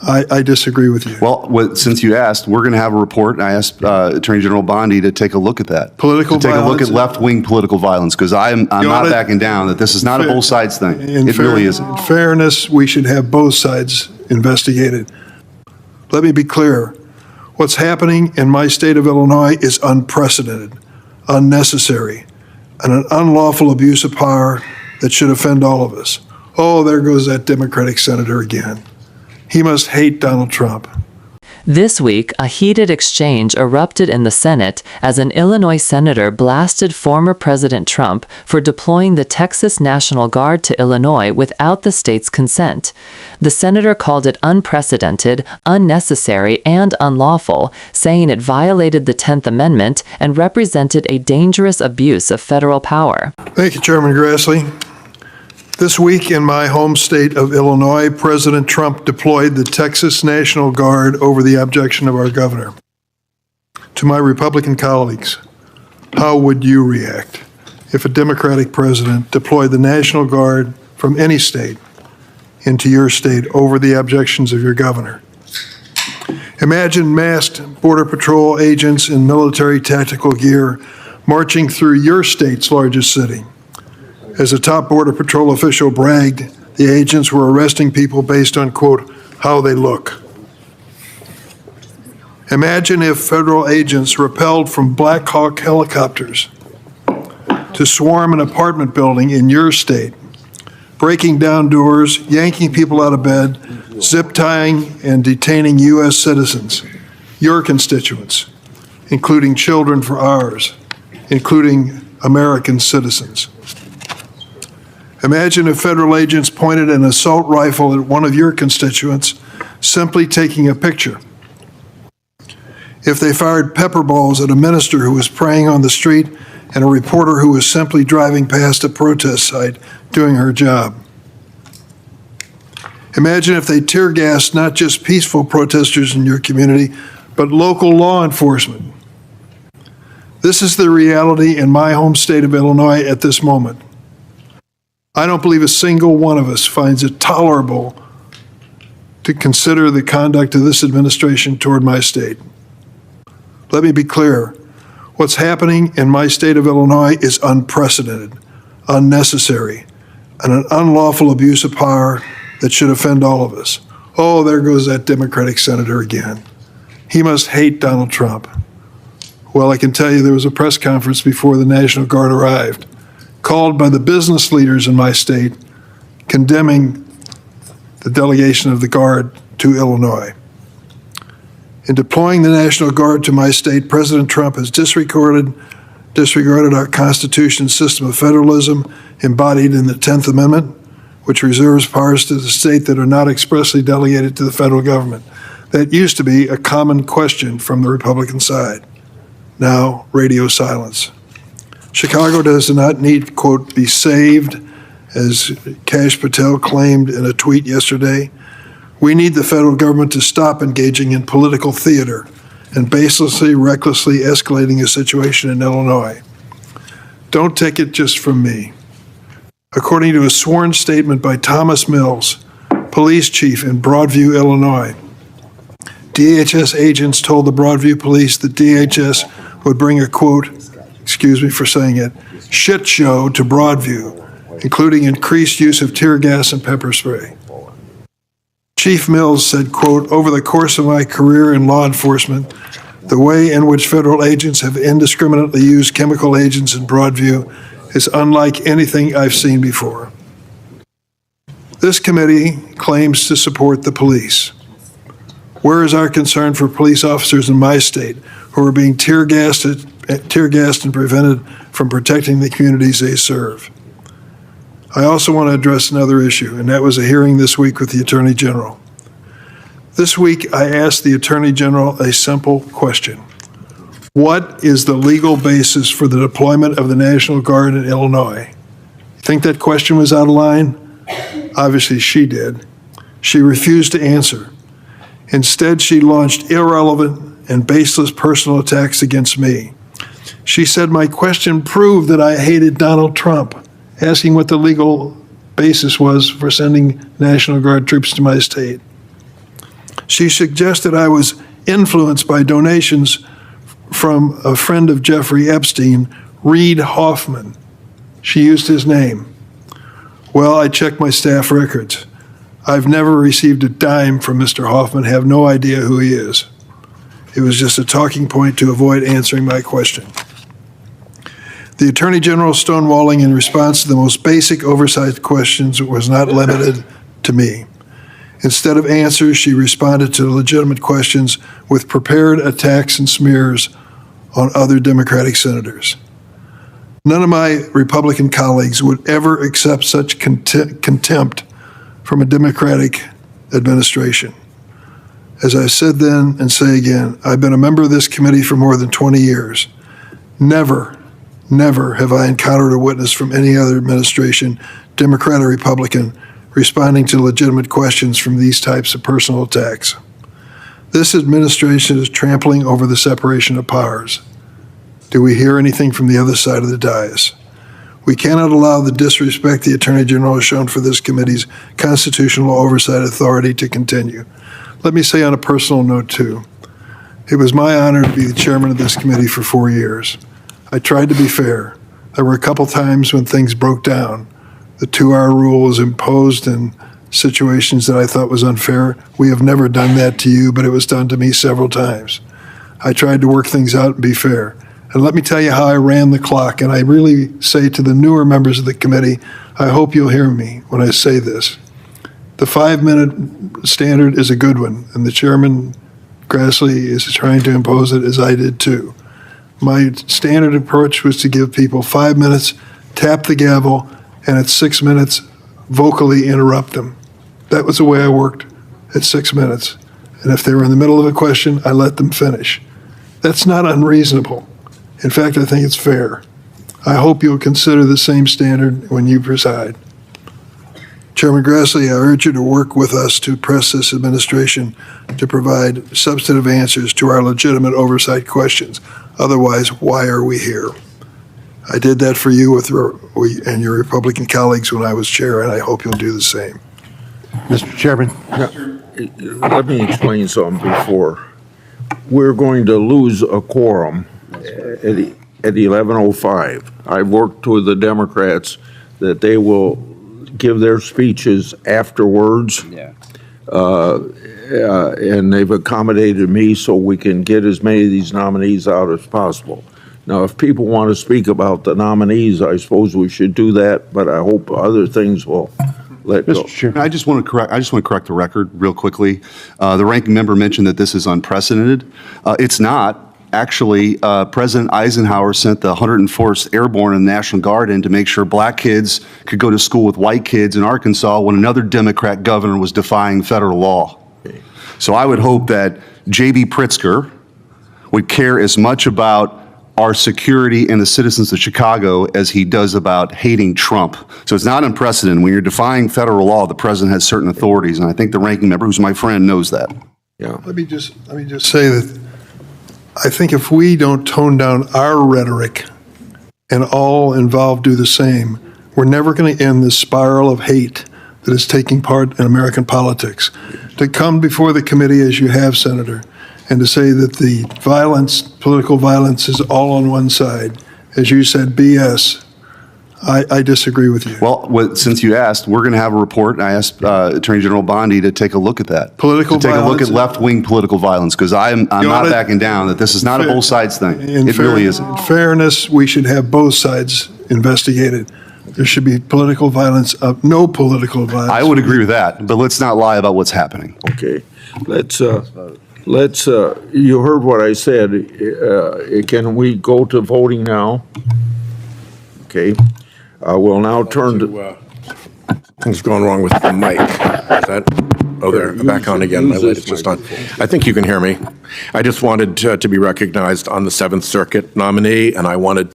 I disagree with you. Well, since you asked, we're going to have a report, and I asked Attorney General Bondi to take a look at that. Take a look at left-wing political violence, because I'm not backing down that this is not a both sides thing. It really isn't. In fairness, we should have both sides investigated. Let me be clear. What's happening in my state of Illinois is unprecedented, unnecessary, and an unlawful abuse of power that should offend all of us. Oh, there goes that Democratic senator again. He must hate Donald Trump. This week, a heated exchange erupted in the Senate as an Illinois senator blasted former President Trump for deploying the Texas National Guard to Illinois without the state's consent. The senator called it unprecedented, unnecessary, and unlawful, saying it violated the 10th Amendment and represented a dangerous abuse of federal power. Thank you, Chairman Grassley. This week in my home state of Illinois, President Trump deployed the Texas National Guard over the objection of our governor. To my Republican colleagues, how would you react if a Democratic president deployed the National Guard from any state into your state over the objections of your governor? Imagine masked Border Patrol agents in military tactical gear marching through your state's largest city. As a top Border Patrol official bragged, the agents were arresting people based on, quote, how they look. Imagine if federal agents rappelled from Black Hawk helicopters to swarm an apartment building in your state, breaking down doors, yanking people out of bed, zip tying and detaining U.S. citizens, your constituents, including children for ours, including American citizens. Imagine if federal agents pointed an assault rifle at one of your constituents, simply taking a picture. If they fired pepper balls at a minister who was praying on the street and a reporter who was simply driving past a protest site doing her job. Imagine if they tear gassed not just peaceful protesters in your community, but local law enforcement. This is the reality in my home state of Illinois at this moment. I don't believe a single one of us finds it tolerable to consider the conduct of this administration toward my state. Let me be clear. What's happening in my state of Illinois is unprecedented, unnecessary, and an unlawful abuse of power that should offend all of us. Oh, there goes that Democratic senator again. He must hate Donald Trump. Well, I can tell you there was a press conference before the National Guard arrived, called by the business leaders in my state, condemning the delegation of the Guard to Illinois. In deploying the National Guard to my state, President Trump has disregarded our Constitution's system of federalism embodied in the 10th Amendment, which reserves powers to the state that are not expressly delegated to the federal government. That used to be a common question from the Republican side. Now, radio silence. Chicago does not need, quote, be saved, as Kash Patel claimed in a tweet yesterday. We need the federal government to stop engaging in political theater and baselessly, recklessly escalating a situation in Illinois. Don't take it just from me. According to a sworn statement by Thomas Mills, police chief in Broadview, Illinois, DHS agents told the Broadview police that DHS would bring a, quote, excuse me for saying it, shit show to Broadview, including increased use of tear gas and pepper spray. Chief Mills said, quote, over the course of my career in law enforcement, the way in which federal agents have indiscriminately used chemical agents in Broadview is unlike anything I've seen before. This committee claims to support the police. Where is our concern for police officers in my state who are being tear gassed and prevented from protecting the communities they serve? I also want to address another issue, and that was a hearing this week with the Attorney General. This week, I asked the Attorney General a simple question. What is the legal basis for the deployment of the National Guard in Illinois? You think that question was out of line? Obviously, she did. She refused to answer. Instead, she launched irrelevant and baseless personal attacks against me. She said my question proved that I hated Donald Trump, asking what the legal basis was for sending National Guard troops to my state. She suggested I was influenced by donations from a friend of Jeffrey Epstein, Reid Hoffman. She used his name. Well, I checked my staff records. I've never received a dime from Mr. Hoffman, have no idea who he is. It was just a talking point to avoid answering my question. The Attorney General's stonewalling in response to the most basic oversight questions was not limited to me. Instead of answers, she responded to legitimate questions with prepared attacks and smears on other Democratic senators. None of my Republican colleagues would ever accept such contempt from a Democratic administration. As I said then and say again, I've been a member of this committee for more than 20 years. Never have I encountered a witness from any other administration, Democrat or Republican, responding to legitimate questions from these types of personal attacks. This administration is trampling over the separation of powers. Do we hear anything from the other side of the dais? We cannot allow the disrespect the Attorney General has shown for this committee's constitutional oversight authority to continue. Let me say on a personal note, too, it was my honor to be the chairman of this committee for 4 years. I tried to be fair. There were a couple times when things broke down. The 2-hour rule was imposed in situations that I thought was unfair. We have never done that to you, but it was done to me several times. I tried to work things out and be fair. And let me tell you how I ran the clock, and I really say to the newer members of the committee, I hope you'll hear me when I say this. The 5-minute standard is a good one, and the chairman, Grassley, is trying to impose it as I did too. My standard approach was to give people 5 minutes, tap the gavel, and at 6 minutes, vocally interrupt them. That was the way I worked at 6 minutes. And if they were in the middle of a question, I let them finish. That's not unreasonable. In fact, I think it's fair. I hope you'll consider the same standard when you preside. Chairman Grassley, I urge you to work with us to press this administration to provide substantive answers to our legitimate oversight questions. Otherwise, why are we here? I did that for you and your Republican colleagues when I was chair, and I hope you'll do the same. Mr. Chairman. Let me explain something before. We're going to lose a quorum at 11:05. I've worked with the Democrats that they will give their speeches afterwards. Yeah. And they've accommodated me so we can get as many of these nominees out as possible. Now, if people want to speak about the nominees, I suppose we should do that, but I hope other things will let go. Mr. Chairman. I just want to correct the record real quickly. The ranking member mentioned that this is unprecedented. It's not. Actually, President Eisenhower sent the 104th Airborne and National Guard in to make sure black kids could go to school with white kids in Arkansas when another Democrat governor was defying federal law. So I would hope that J.B. Pritzker would care as much about our security and the citizens of Chicago as he does about hating Trump. So it's not unprecedented. When you're defying federal law, the president has certain authorities, and I think the ranking member, who's my friend, knows that. Yeah. Let me just say that I think if we don't tone down our rhetoric and all involved do the same, we're never going to end this spiral of hate that is taking part in American politics. To come before the committee as you have, Senator, and to say that the violence, political violence, is all on one side, as you said, BS, I disagree with you. Well, since you asked, we're going to have a report, and I asked Attorney General Bondi to take a look at that. Political to take violence. a look at left-wing political violence, because I'm not backing down that this is not a both sides thing. It really isn't. In fairness, we should have both sides investigated. There should be political violence, no political violence. I would agree with that, but let's not lie about what's happening. Okay. You heard what I said. Can we go to voting now? Okay. We'll now turn to. Something's going wrong with the mic. Is that? Oh, there. Back on again. My light is just on. I think you can hear me. I just wanted to be recognized on the 7th Circuit nominee, and I wanted